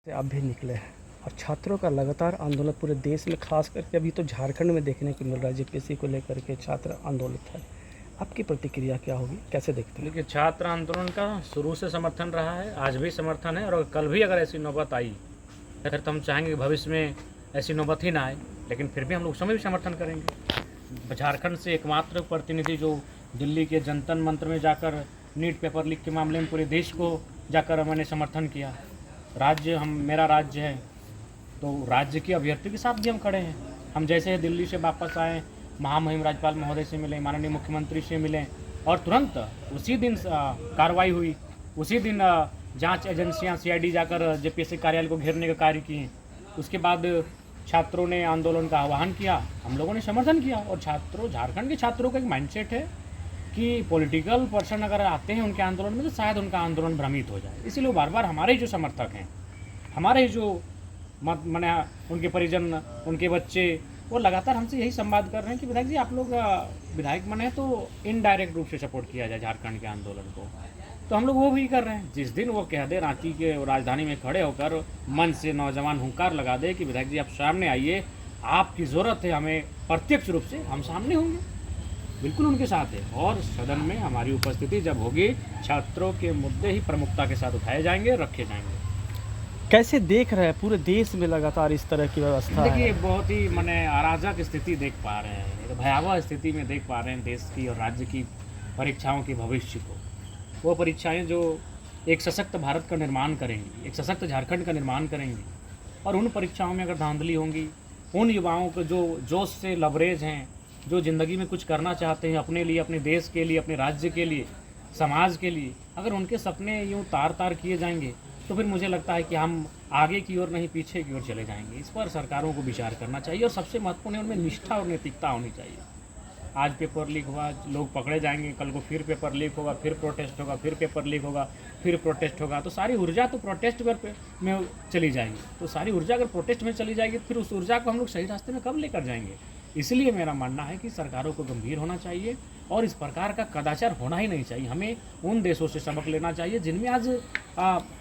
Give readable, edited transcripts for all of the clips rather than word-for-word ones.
से आप भी निकले हैं और छात्रों का लगातार आंदोलन पूरे देश में, खास करके अभी तो झारखंड में देखने को मिल रहा है। जेपीएससी को लेकर के छात्र आंदोलित है। आपकी प्रतिक्रिया क्या होगी, कैसे देखते हैं? देखिए, छात्र आंदोलन का शुरू से समर्थन रहा है, आज भी समर्थन है और कल भी अगर ऐसी नौबत आई फिर तो हम चाहेंगे कि भविष्य में ऐसी नौबत ही ना आए, लेकिन फिर भी हम लोग उस समय भी समर्थन करेंगे। झारखंड से एकमात्र प्रतिनिधि जो दिल्ली के जनतन मंत्र में जाकर नीट पेपर लीक के मामले में पूरे देश को जाकर मैंने समर्थन किया। मेरा राज्य है तो राज्य की अभ्यर्थी के साथ भी हम खड़े हैं। हम जैसे ही दिल्ली से वापस आए, महामहिम राज्यपाल महोदय से मिले, माननीय मुख्यमंत्री से मिले और तुरंत उसी दिन कार्रवाई हुई। उसी दिन जांच एजेंसियां सीआईडी जाकर जेपीएससी कार्यालय को घेरने का कार्य किए। उसके बाद छात्रों ने आंदोलन का आह्वान किया, हम लोगों ने समर्थन किया। और झारखंड के छात्रों का एक माइंडसेट है कि पॉलिटिकल पर्सन अगर आते हैं उनके आंदोलन में तो शायद उनका आंदोलन भ्रमित हो जाए, इसीलिए वो बार बार हमारे ही जो समर्थक हैं, हमारे ही जो माने उनके परिजन, उनके बच्चे, वो लगातार हमसे यही संवाद कर रहे हैं कि विधायक जी आप लोग विधायक बने तो इनडायरेक्ट रूप से सपोर्ट किया जाए झारखंड के आंदोलन को। तो हम लोग वो भी कर रहे हैं। जिस दिन वो कह दे, रांची के राजधानी में खड़े होकर मन से नौजवान हुंकार लगा दे कि विधायक जी आप सामने आइए, आपकी ज़रूरत है हमें, प्रत्यक्ष रूप से हम सामने होंगे, बिल्कुल उनके साथ है। और सदन में हमारी उपस्थिति जब होगी, छात्रों के मुद्दे ही प्रमुखता के साथ उठाए जाएंगे, रखे जाएंगे। कैसे देख रहे हैं पूरे देश में लगातार इस तरह की व्यवस्था है? देखिए, बहुत ही अराजक स्थिति देख पा रहे हैं, एक भयावह स्थिति में देख पा रहे हैं देश की और राज्य की परीक्षाओं के भविष्य को। वो परीक्षाएं जो एक सशक्त भारत का निर्माण करेंगी, एक सशक्त झारखंड का निर्माण करेंगी। और उन परीक्षाओं में अगर धांधली होंगी, उन युवाओं को जो जोश से लबरेज हैं, जो ज़िंदगी में कुछ करना चाहते हैं अपने लिए, अपने देश के लिए, अपने राज्य के लिए, समाज के लिए, अगर उनके सपने यूँ तार तार किए जाएंगे तो फिर मुझे लगता है कि हम आगे की ओर नहीं पीछे की ओर चले जाएंगे। इस पर सरकारों को विचार करना चाहिए और सबसे महत्वपूर्ण है उनमें निष्ठा और नैतिकता होनी चाहिए। आज पेपर लीक हुआ, लोग पकड़े जाएंगे, कल को फिर पेपर लीक होगा, फिर प्रोटेस्ट होगा, फिर पेपर लीक होगा, फिर प्रोटेस्ट होगा, तो सारी ऊर्जा तो प्रोटेस्ट में चली जाएगी। तो सारी ऊर्जा अगर प्रोटेस्ट में चली जाएगी फिर उस ऊर्जा को हम लोग सही रास्ते में कब लेकर जाएंगे? इसलिए मेरा मानना है कि सरकारों को गंभीर होना चाहिए और इस प्रकार का कदाचार होना ही नहीं चाहिए। हमें उन देशों से सबक लेना चाहिए जिनमें आज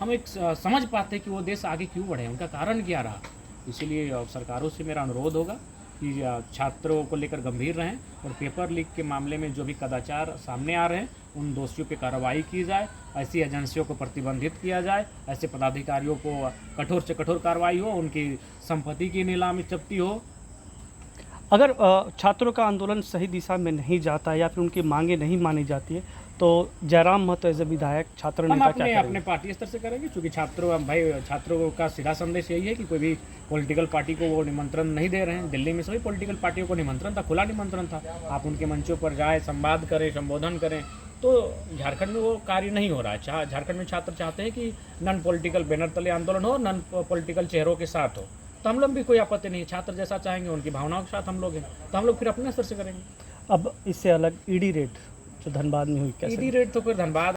हम एक समझ पाते कि वो देश आगे क्यों बढ़े, उनका कारण क्या रहा। इसीलिए सरकारों से मेरा अनुरोध होगा कि छात्रों को लेकर गंभीर रहें और पेपर लीक के मामले में जो भी कदाचार सामने आ रहे हैं उन दोषियों पर कार्रवाई की जाए, ऐसी एजेंसियों को प्रतिबंधित किया जाए, ऐसे पदाधिकारियों को कठोर से कठोर कार्रवाई हो, उनकी संपत्ति की नीलामी जब्ती हो। अगर छात्रों का आंदोलन सही दिशा में नहीं जाता है या फिर उनकी मांगे नहीं मानी जाती है तो जयराम महतो एज ए विधायक छात्र नेता क्या करेंगे? अपने पार्टी स्तर से करेंगे, क्योंकि छात्रों का सीधा संदेश यही है कि कोई भी पॉलिटिकल पार्टी को वो निमंत्रण नहीं दे रहे हैं। दिल्ली में सभी पॉलिटिकल पार्टियों को निमंत्रण था, खुला निमंत्रण था, आप उनके मंचों पर जाए, संवाद करें, संबोधन करें। तो झारखंड में वो कार्य नहीं हो रहा है। झारखंड में छात्र चाहते हैं कि नॉन पॉलिटिकल बैनर तले आंदोलन हो, नॉन पॉलिटिकल चेहरों के साथ हो। तो हम लोग भी कोई आपत्ति नहीं है, छात्र जैसा चाहेंगे उनकी भावनाओं के साथ हम लोग हैं, तो हम लोग फिर अपने स्तर से करेंगे। अब इससे अलग ईडी रेड जो धनबाद में हुई, कैसे? ईडी रेड तो फिर धनबाद